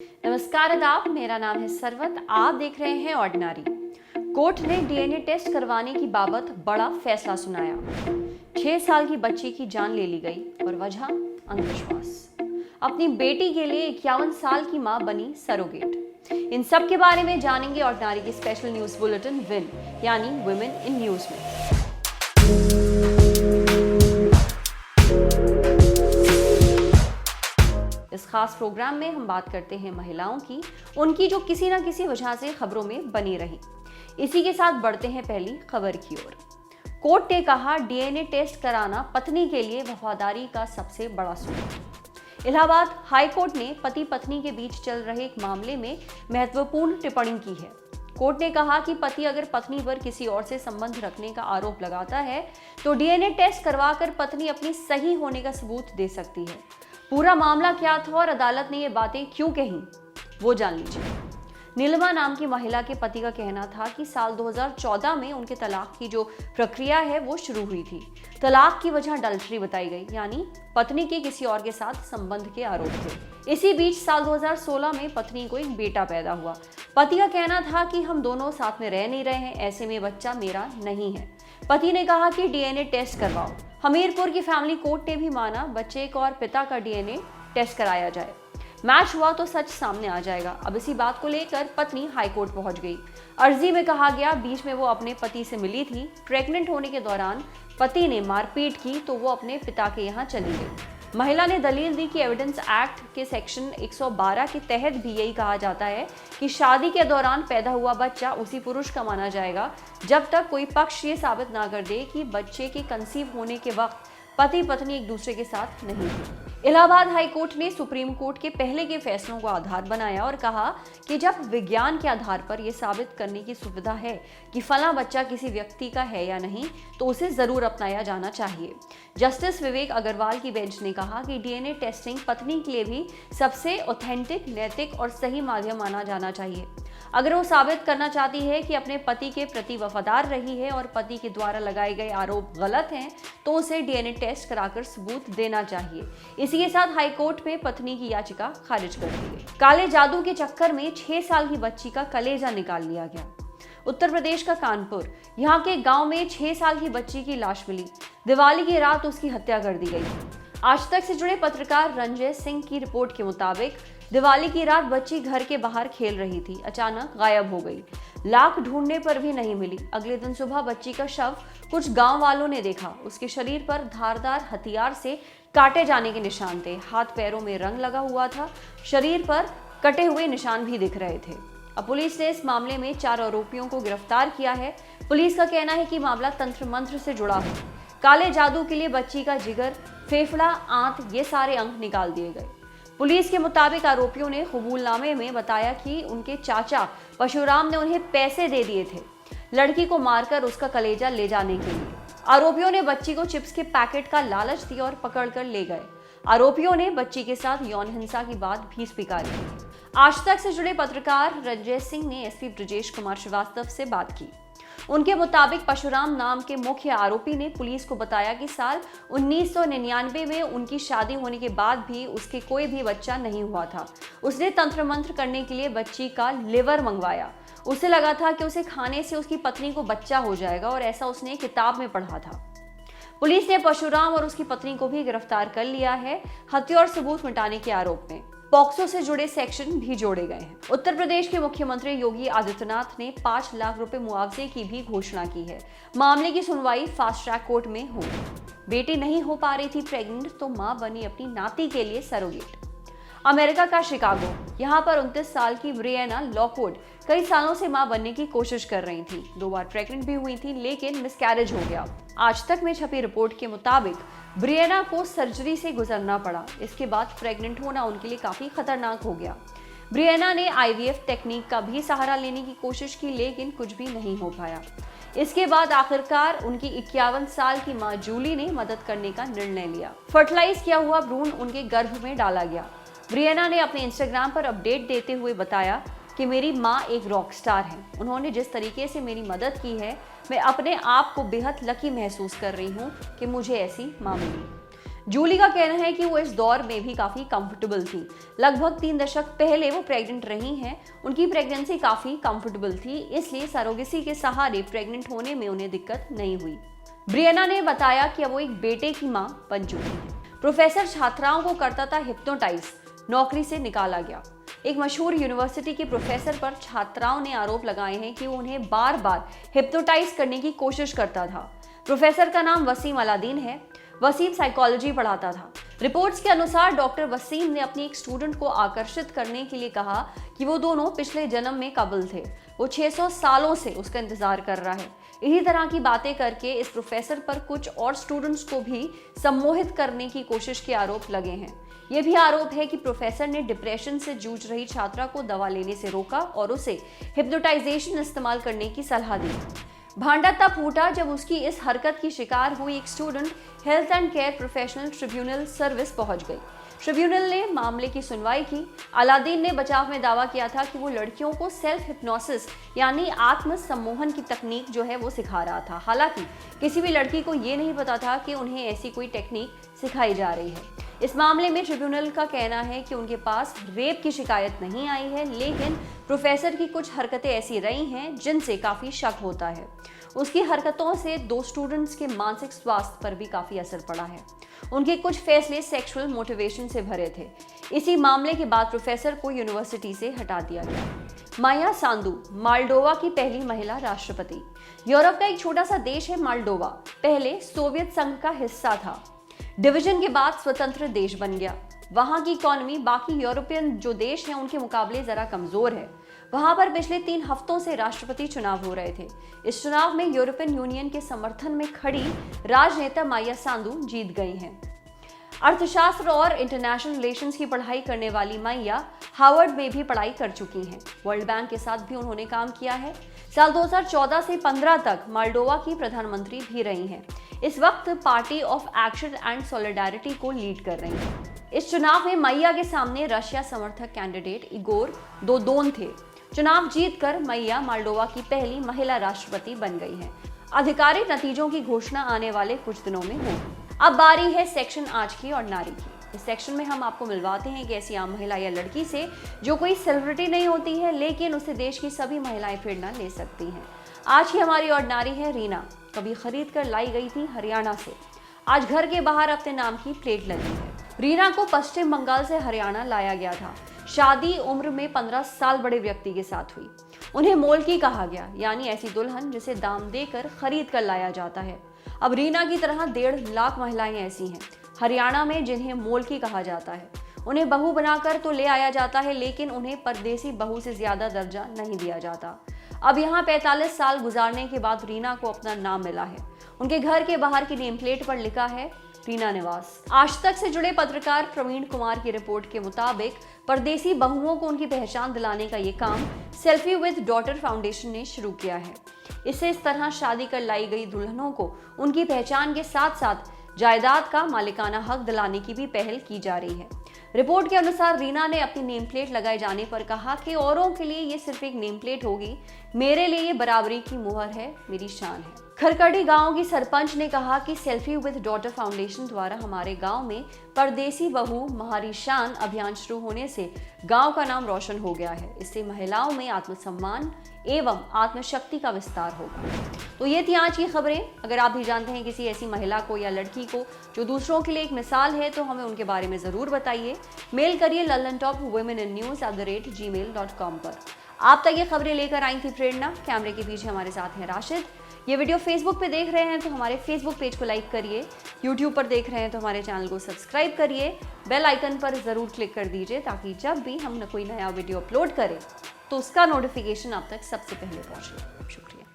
नमस्कार आदाब, मेरा नाम है सरवत। आप देख रहे हैं ऑर्डिनरी। कोर्ट ने डीएनए टेस्ट करवाने की बाबत बड़ा फैसला सुनाया। 6 साल की बच्ची की जान ले ली गई और वजह अंधविश्वास। अपनी बेटी के लिए 51 साल की मां बनी सरोगेट। इन सब के बारे में जानेंगे ऑर्डिनरी की स्पेशल न्यूज बुलेटिन विन यानी वुमेन इन न्यूज में। इस खास प्रोग्राम में हम बात करते हैं महिलाओं की, उनकी जो किसी न किसी वजह से खबरों में बनी रही। इसी के साथ बढ़ते हैं पहली खबर की ओर। कोर्ट ने कहा डीएनए टेस्ट कराना पत्नी के लिए वफादारी का सबसे बड़ा सबूत। इलाहाबाद हाई कोर्ट ने पति पत्नी के बीच चल रहे एक मामले में महत्वपूर्ण टिप्पणी की है। कोर्ट ने कहा कि पति अगर पत्नी पर किसी और से संबंध रखने का आरोप लगाता है तो डीएनए टेस्ट करवाकर पत्नी अपनी सही होने का सबूत दे सकती है। पूरा मामला क्या था और अदालत ने ये बातें क्यों कही, वो जान लीजिए। नीलिमा नाम की महिला के पति का कहना था कि साल 2014 में उनके तलाक की जो प्रक्रिया है वो शुरू हुई थी। तलाक की वजह अडल्टरी बताई गई, यानी पत्नी के किसी और के साथ संबंध के आरोप थे। इसी बीच साल 2016 में पत्नी को एक बेटा पैदा हुआ। पति का कहना था कि हम दोनों साथ में रह नहीं रहे हैं, ऐसे में बच्चा मेरा नहीं है। पति ने कहा कि डीएनए टेस्ट करवाओ। हमीरपुर की फैमिली कोर्ट ने भी माना बच्चे का और पिता का डीएनए टेस्ट कराया जाए। मैच हुआ तो सच सामने आ जाएगा। अब इसी बात को लेकर पत्नी हाई कोर्ट पहुंच गई। अर्जी में कहा गया बीच में वो अपने पति से मिली थी। प्रेग्नेंट होने के दौरान पति ने मारपीट की तो वो अपने पिता के यहाँ चली गई। महिला ने दलील दी कि एविडेंस एक्ट के सेक्शन 112 के तहत भी यही कहा जाता है कि शादी के दौरान पैदा हुआ बच्चा उसी पुरुष का माना जाएगा जब तक कोई पक्ष ये साबित ना कर दे कि बच्चे के कंसीव होने के वक्त पति पत्नी एक दूसरे के साथ नहीं थे। इलाहाबाद हाई कोर्ट ने सुप्रीम कोर्ट के पहले के फैसलों को आधार बनाया और कहा कि जब विज्ञान के आधार पर यह साबित करने की सुविधा है कि फला बच्चा किसी व्यक्ति का है या नहीं तो उसे जरूर अपनाया जाना चाहिए। जस्टिस विवेक अग्रवाल की बेंच ने कहा कि डीएनए टेस्टिंग पत्नी के लिए भी सबसे ऑथेंटिक, नैतिक और सही माध्यम माना जाना चाहिए। अगर वो साबित करना चाहती है कि अपने पति के प्रति वफादार रही है और पति के द्वारा लगाए गए आरोप गलत हैं तो उसे डीएनए टेस्ट कराकर सबूत देना चाहिए। इसी के साथ हाई कोर्ट में पत्नी की याचिका खारिज कर दी गई। काले जादू के चक्कर में 6 साल की बच्ची का कलेजा निकाल लिया गया। उत्तर प्रदेश का कानपुर, यहाँ के गांव में 6 साल की बच्ची की लाश मिली। दिवाली की रात उसकी हत्या कर दी गई। आज तक से जुड़े पत्रकार रंजय सिंह की रिपोर्ट के मुताबिक दिवाली की रात बच्ची घर के बाहर खेल रही थी, अचानक गायब हो गई। लाख ढूंढने पर भी नहीं मिली। अगले दिन सुबह बच्ची का शव कुछ गांव वालों ने देखा। उसके शरीर पर धारदार हथियार से काटे जाने के निशान थे। हाथ पैरों में रंग लगा हुआ था। शरीर पर कटे हुए निशान भी दिख रहे थे। अब पुलिस ने इस मामले में 4 आरोपियों को गिरफ्तार किया है। पुलिस का कहना है कि मामला तंत्र मंत्र से जुड़ा है। काले जादू के लिए बच्ची का जिगर, फेफड़ा, आंत ये सारे अंग निकाल दिए गए। पुलिस के मुताबिक आरोपियों ने कबूलनामे में बताया कि उनके चाचा परशुराम ने उन्हें पैसे दे दिए थे लड़की को मारकर उसका कलेजा ले जाने के लिए। आरोपियों ने बच्ची को चिप्स के पैकेट का लालच दिया और पकड़कर ले गए। आरोपियों ने बच्ची के साथ यौन हिंसा की बात भी स्वीकार की। आज तक से जुड़े पत्रकार रंजय सिंह ने एसपी ब्रजेश कुमार श्रीवास्तव से बात की। उनके मुताबिक परशुराम नाम के मुख्य आरोपी ने पुलिस को बताया कि साल 1999 में उनकी शादी होने के बाद भी उसके कोई भी बच्चा नहीं हुआ था। उसने तंत्र मंत्र करने के लिए बच्ची का लिवर मंगवाया। उसे लगा था कि उसे खाने से उसकी पत्नी को बच्चा हो जाएगा और ऐसा उसने किताब में पढ़ा था। पुलिस ने परशुराम और उसकी पत्नी को भी गिरफ्तार कर लिया है, हत्या और सबूत मिटाने के आरोप में। पॉक्सो से जुड़े सेक्शन भी जोड़े गए हैं। उत्तर प्रदेश के मुख्यमंत्री योगी आदित्यनाथ ने 5 लाख रुपए मुआवजे की भी घोषणा की है। मामले की सुनवाई फास्ट ट्रैक कोर्ट में होगी। बेटी नहीं हो पा रही थी प्रेग्नेंट तो मां बनी अपनी नाती के लिए सरोगेट। अमेरिका का शिकागो, यहाँ पर 29 साल की ब्रिएना लॉकवुड कई सालों से मां बनने की कोशिश कर रही थी। 2 बार प्रेग्नेंट भी हुई थी लेकिन मिसकैरेज हो गया। आज तक में छपी रिपोर्ट के मुताबिक ब्रिएना को सर्जरी से गुजरना पड़ा। इसके बाद प्रेग्नेंट होना उनके लिए काफी खतरनाक हो गया। ब्रिएना ने आईवीएफ टेक्निक का भी सहारा लेने की कोशिश की लेकिन कुछ भी नहीं हो पाया। इसके बाद आखिरकार उनकी 51 साल की मां जूली ने मदद करने का निर्णय लिया। फर्टिलाइज किया हुआ भ्रूण उनके गर्भ में डाला गया। ब्रिएना ने अपने इंस्टाग्राम पर अपडेट देते हुए बताया कि मेरी माँ एक रॉक स्टार है। उन्होंने जिस तरीके से मेरी मदद की है मैं अपने आप को बेहद लकी महसूस कर रही हूँ कि मुझे ऐसी माँ मिली। जूली का कहना है कि वो इस दौर में भी काफी कंफर्टेबल थी। लगभग 3 दशक पहले वो प्रेग्नेंट रही हैं। उनकी प्रेगनेंसी काफी कंफर्टेबल थी, इसलिए सरोगेसी के सहारे प्रेग्नेंट होने में उन्हें दिक्कत नहीं हुई। ब्रियना ने बताया कि अब वो एक बेटे की मां बन चुकी है। प्रोफेसर छात्राओं को करता था हिप्नोटाइज, नौकरी से निकाला गया। एक मशहूर यूनिवर्सिटी के प्रोफेसर पर छात्राओं ने आरोप लगाए हैं कि वो उन्हें बार बार हिप्नोटाइज करने की कोशिश करता था। प्रोफेसर का नाम वसीम अलादीन है। वसीम साइकोलॉजी पढ़ाता था। रिपोर्ट्स के अनुसार डॉक्टर वसीम ने अपनी एक स्टूडेंट को आकर्षित करने के लिए कहा कि वो दोनों पिछले जन्म में कपल थे। वो 600 सालों से उसका इंतजार कर रहा है। इसी तरह की बातें करके इस प्रोफेसर पर कुछ और स्टूडेंट्स को भी सम्मोहित करने की कोशिश के आरोप लगे हैं। ये भी आरोप है कि प्रोफेसर ने डिप्रेशन से जूझ रही छात्रा को दवा लेने से रोका और उसे हिप्नोटाइजेशन इस्तेमाल करने की सलाह दी। भांडा तब फूटा जब उसकी इस हरकत की शिकार हुई एक student health and care professional tribunal service पहुंच गई। ट्रिब्यूनल ने मामले की सुनवाई की। अलादीन ने बचाव में दावा किया था कि वो लड़कियों को सेल्फ हिप्नोसिस यानी आत्म सम्मोहन की तकनीक जो है वो सिखा रहा था। हालांकि किसी भी लड़की को ये नहीं पता था कि उन्हें ऐसी कोई टेक्निक सिखाई जा रही है। इस मामले में ट्रिब्यूनल का कहना है कि उनके पास रेप की शिकायत नहीं आई है, लेकिन प्रोफेसर की कुछ हरकतें ऐसी रही हैं जिनसे काफ़ी शक होता है। उसकी हरकतों से 2 स्टूडेंट्स के मानसिक स्वास्थ्य पर भी काफ़ी असर पड़ा है। उनके कुछ फैसले सेक्सुअल मोटिवेशन से भरे थे। इसी मामले के बाद प्रोफेसर को यूनिवर्सिटी से हटा दिया गया। माया सांदू माल्डोवा की पहली महिला राष्ट्रपति। यूरोप का एक छोटा सा देश है माल्डोवा। पहले सोवियत संघ का हिस्सा था। डिवीजन के बाद स्वतंत्र देश बन गया। वहां की इकोनॉमी बाकी यूरोपियन जो देश हैं उनके मुकाबले जरा कमजोर है। वहां पर पिछले 3 हफ्तों से राष्ट्रपति चुनाव हो रहे थे। इस चुनाव में यूरोपियन यूनियन के समर्थन में खड़ी राजनेता माया सांदू जीत गई हैं। अर्थशास्त्र और इंटरनेशनल रिलेशंस की पढ़ाई करने वाली माया हार्वर्ड में भी पढ़ाई कर चुकी हैं। वर्ल्ड बैंक के साथ भी उन्होंने काम किया है। साल 2014 से 15 तक माल्डोवा की प्रधानमंत्री भी रही हैं। इस वक्त party of action and solidarity को लीड कर रही हैं। इस चुनाव में मैया के सामने रशिया समर्थक कैंडिडेट इगोर डोडोन थे। चुनाव जीतकर मैया माल्डोवा की पहली महिला राष्ट्रपति बन गई हैं। आधिकारिक नतीजों की घोषणा आने वाले कुछ दिनों में होगी। अब बारी है सेक्शन आज की और नारी की। इस सेक्शन में हम आपको मिलवाते हैं कि ऐसी आम महिला या लड़की से जो कोई सेलिब्रिटी नहीं होती है, लेकिन उसे देश की सभी महिलाएं प्रेरणा ले सकती हैं। आज की हमारी और नारी है रीना। कभी खरीद कर लाई गई थी हरियाणा से, आज घर के बाहर अपने नाम की प्लेट लगी है। रीना को पश्चिम बंगाल से हरियाणा लाया गया था। शादी उम्र में 15 साल बड़े व्यक्ति के साथ हुई। उन्हें मोलकी कहा गया, यानी ऐसी दुल्हन जिसे दाम देकर खरीद कर लाया जाता है। अब रीना की तरह 1.5 लाख महिलाएं ऐसी हैं हरियाणा में जिन्हें मोलकी कहा जाता है। उन्हें बहू बनाकर तो ले आया जाता है, लेकिन उन्हें परदेसी बहू से ज्यादा दर्जा नहीं दिया जाता। अब यहाँ 45 साल गुजारने के बाद रीना को अपना नाम मिला है। उनके घर के बाहर की नेम प्लेट पर लिखा है रीना निवास। आज तक से जुड़े पत्रकार प्रवीण कुमार की रिपोर्ट के मुताबिक परदेसी बहुओं को उनकी पहचान दिलाने का ये काम सेल्फी विद डॉटर फाउंडेशन ने शुरू किया है। इससे इस तरह शादी कर लाई गई दुल्हनों को उनकी पहचान के साथ साथ जायदाद का मालिकाना हक दिलाने की भी पहल की जा रही है। रिपोर्ट के अनुसार रीना ने अपनी नेम प्लेट लगाए जाने पर कहा कि औरों के लिए ये सिर्फ एक नेम प्लेट होगी, मेरे लिए ये बराबरी की मुहर है, मेरी शान है। खरकड़ी गांव की सरपंच ने कहा कि सेल्फी विद डॉटर फाउंडेशन द्वारा हमारे गांव में परदेसी बहू हमारी शान अभियान शुरू होने से गांव का नाम रोशन हो गया है। इससे महिलाओं में आत्मसम्मान एवं आत्मशक्ति का विस्तार होगा। तो ये थी आज की खबरें। अगर आप भी जानते हैं किसी ऐसी महिला को या लड़की को जो दूसरों के लिए एक मिसाल है, तो हमें उनके बारे में ज़रूर बताइए। मेल करिए lallantopwomeninnews@gmail.com पर। आप तक ये खबरें लेकर आई थी प्रेरणा। कैमरे के पीछे हमारे साथ हैं राशिद। ये वीडियो फेसबुक पे देख रहे हैं तो हमारे फेसबुक पेज को लाइक करिए। यूट्यूब पर देख रहे हैं तो हमारे चैनल को सब्सक्राइब करिए। बेल आइकन पर ज़रूर क्लिक कर दीजिए ताकि जब भी हम कोई नया वीडियो अपलोड करें तो उसका नोटिफिकेशन आप तक सबसे पहले पहुंचे। शुक्रिया।